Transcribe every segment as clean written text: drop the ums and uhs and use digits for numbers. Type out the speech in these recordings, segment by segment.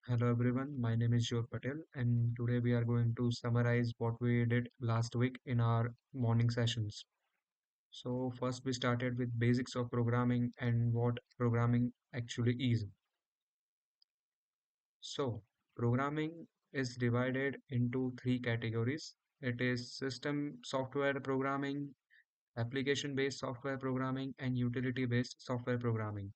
Hello everyone, my name is Jyor Patel and today we are going to summarize what we did last week in our morning sessions. So first we started with basics of programming and what programming actually is. So programming is divided into three categories. It is system software programming, application-based software programming and utility-based software programming.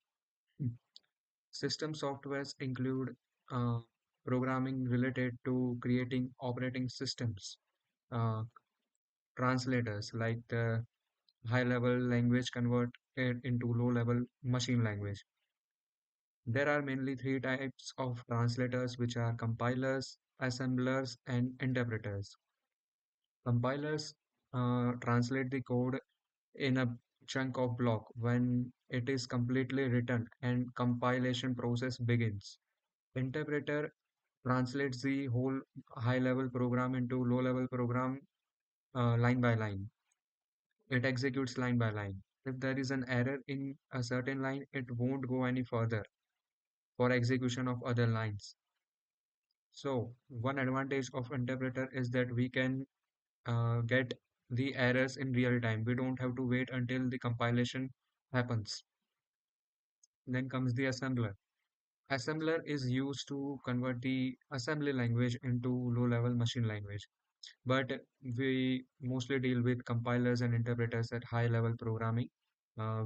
System softwares include uh, programming related to creating operating systems, uh, translators like the high level language convert it into low level machine language. There are mainly three types of translators, which are compilers, assemblers, and interpreters. Compilers translate the code in a chunk of block when it is completely written and compilation process begins. Interpreter translates the whole high level program into low level program line by line. It executes line by line. If there is an error in a certain line, it won't go any further for execution of other lines. So one advantage of interpreter is that we can get the errors in real time. We don't have to wait until the compilation happens. Then comes the assembler. Assembler is used to convert the assembly language into low-level machine language. But we mostly deal with compilers and interpreters at high-level programming.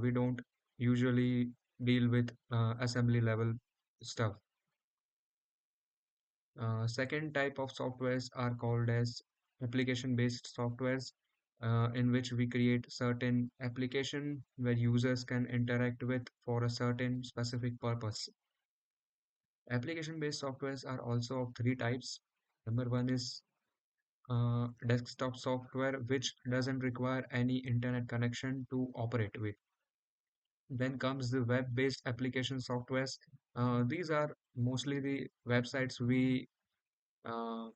We don't usually deal with assembly level stuff. Second type of softwares are called as application-based softwares, in which we create certain application where users can interact with for a certain specific purpose. Application-based softwares are also of three types. Number one is desktop software, which doesn't require any internet connection to operate with. Then comes the web-based application softwares. These are mostly the websites we uh,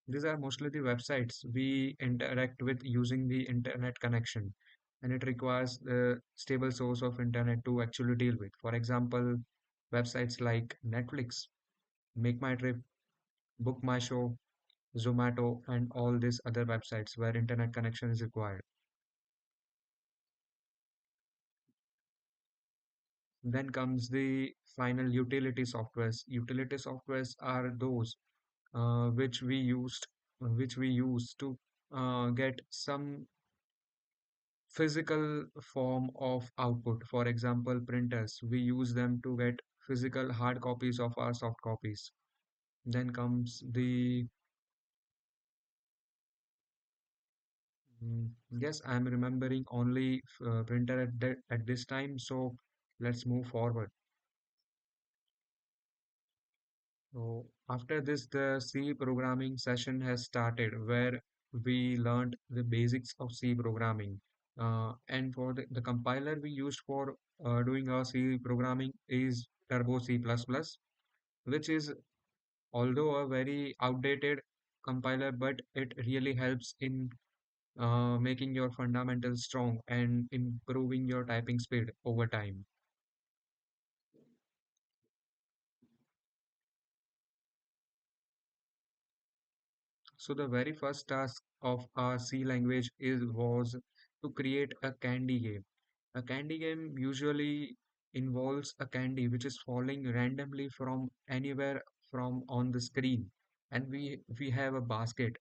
these are mostly the websites we interact with using the internet connection, and it requires a stable source of internet to actually deal with. For example, websites like Netflix, Make My Trip, Book My Show, Zomato, and all these other websites where internet connection is required. Then comes the final utility softwares. Utility softwares are those which we use to get some physical form of output. For example, printers. We use them to get physical hard copies of our soft copies. Then comes the yes, I'm remembering only printer at this time. So let's move forward. So after this, the C programming session has started where we learned the basics of C programming. And for the compiler we used for doing our C programming is Turbo C++, which is although a very outdated compiler, but it really helps in making your fundamentals strong and improving your typing speed over time. So the very first task of our C language was to create a candy game. A candy game usually involves a candy which is falling randomly from anywhere from on the screen, and we have a basket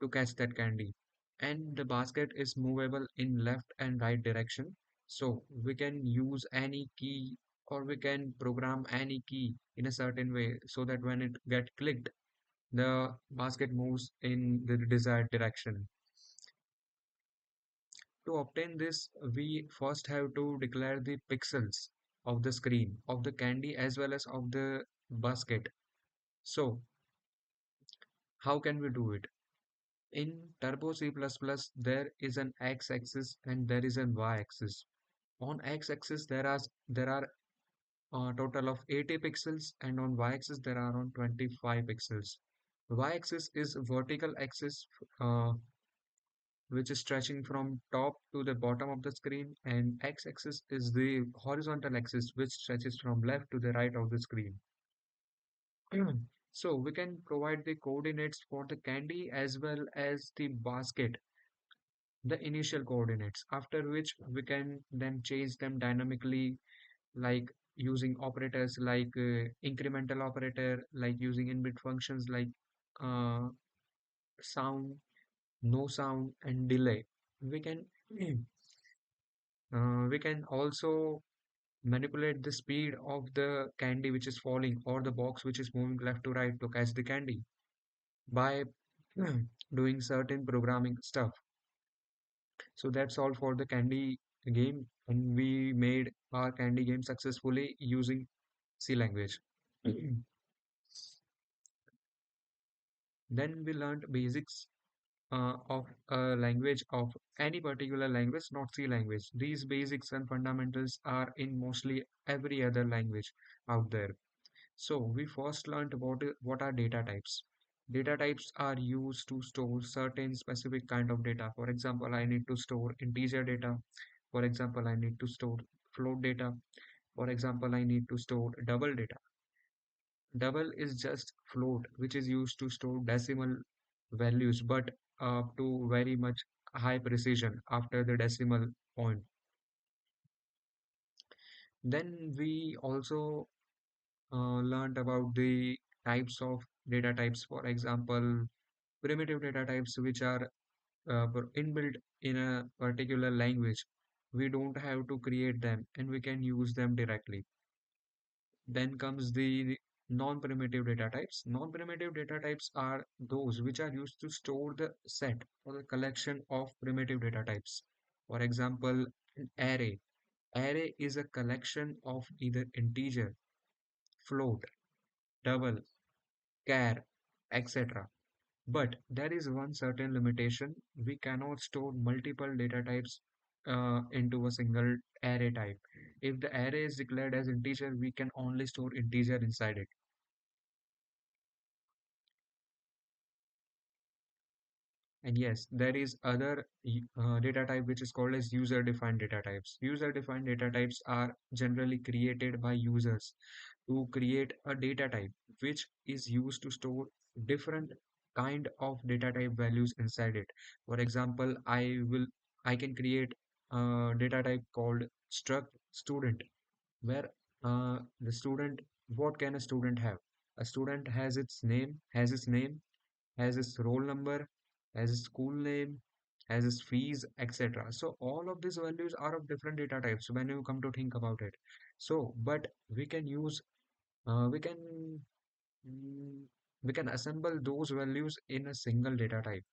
to catch that candy. And the basket is movable in left and right direction. So we can use any key or we can program any key in a certain way so that when it get clicked, the basket moves in the desired direction. To obtain this, we first have to declare the pixels of the screen, of the candy as well as of the basket. So how can we do it? In Turbo C++, there is an x-axis and there is an y-axis. On x-axis, there are a total of 80 pixels, and on y-axis there are around 25 pixels. Y-axis is vertical axis uh, which is stretching from top to the bottom of the screen, and x-axis is the horizontal axis which stretches from left to the right of the screen. So we can provide the coordinates for the candy as well as the basket, the initial coordinates, after which we can then change them dynamically, like using operators like incremental operator, like using inbit functions like uh, sound, no sound, and delay. We can we can also manipulate the speed of the candy which is falling or the box which is moving left to right to catch the candy by doing certain programming stuff. So that's all for the candy game, and we made our candy game successfully using C language. Then we learned basics of a language, of any particular language, not C language. These basics and fundamentals are in mostly every other language out there. So we first learned about what are data types. Data types are used to store certain specific kind of data. For example, I need to store integer data. For example, I need to store float data. For example, I need to store double data. Double is just float, which is used to store decimal values, but up to very much high precision after the decimal point. Then we also learned about the types of data types. For example, primitive data types, which are inbuilt in a particular language. We don't have to create them and we can use them directly. Then comes the non-primitive data types. Non-primitive data types are those which are used to store the set or the collection of primitive data types. For example, an array. Array is a collection of either integer, float, double, char, etc. But there is one certain limitation. We cannot store multiple data types into a single array type. If the array is declared as integer, we can only store integer inside it. And yes, there is other data type which is called as user-defined data types. User-defined data types are generally created by users to create a data type which is used to store different kind of data type values inside it. For example, I can create a data type called struct student, where the student, what can a student have? A student has its name, has his roll number, has his school name, has his fees, etc. So all of these values are of different data types when you come to think about it. So, but we can use, we can mm, we can assemble those values in a single data type.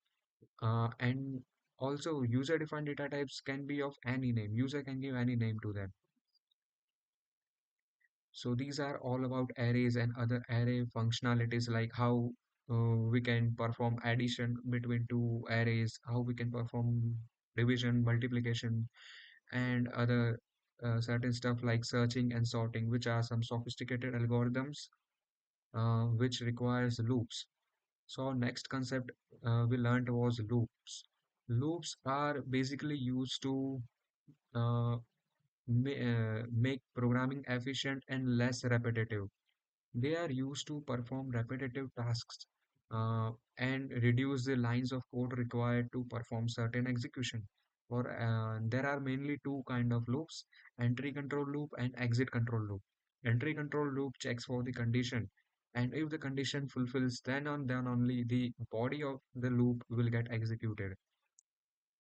And also user-defined data types can be of any name. User can give any name to them. So these are all about arrays and other array functionalities, like how we can perform addition between two arrays, how we can perform division, multiplication, and other certain stuff like searching and sorting, which are some sophisticated algorithms which requires loops. So next concept we learned was loops. Loops are basically used to uh, make programming efficient and less repetitive. They are used to perform repetitive tasks and reduce the lines of code required to perform certain execution. Or there are mainly two kind of loops: entry control loop and exit control loop. Entry control loop checks for the condition, and if the condition fulfills, then only the body of the loop will get executed.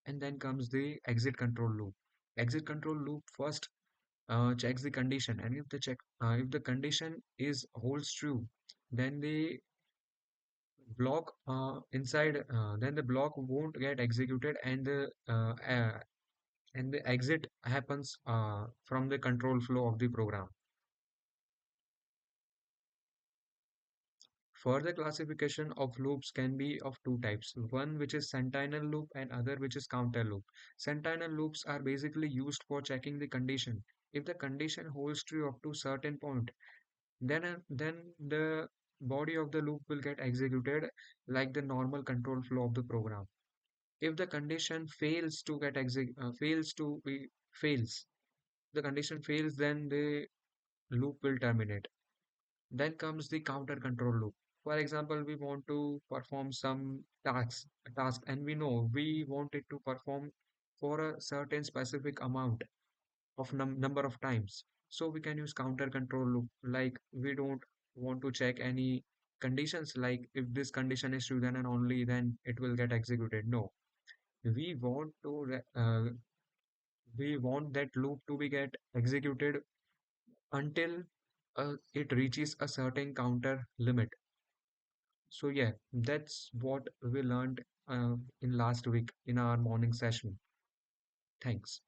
And then comes the exit control loop. Exit control loop first checks the condition, and if the condition is holds true, then the block inside then the block won't get executed, and the exit happens from the control flow of the program. Further classification of loops can be of two types: one which is sentinel loop and other which is counter loop. Sentinel loops are basically used for checking the condition. If the condition holds true up to certain point, then the body of the loop will get executed like the normal control flow of the program. If the condition fails to get fails to be fails, the condition fails, then the loop will terminate. Then comes the counter control loop. For example, we want to perform some task, and we know we want it to perform for a certain specific amount of number of times. So we can use counter control loop. Like we don't want to check any conditions, like if this condition is true then and only then it will get executed. No, we want to we want that loop to be get executed until it reaches a certain counter limit. So yeah, that's what we learned in last week in our morning session. Thanks.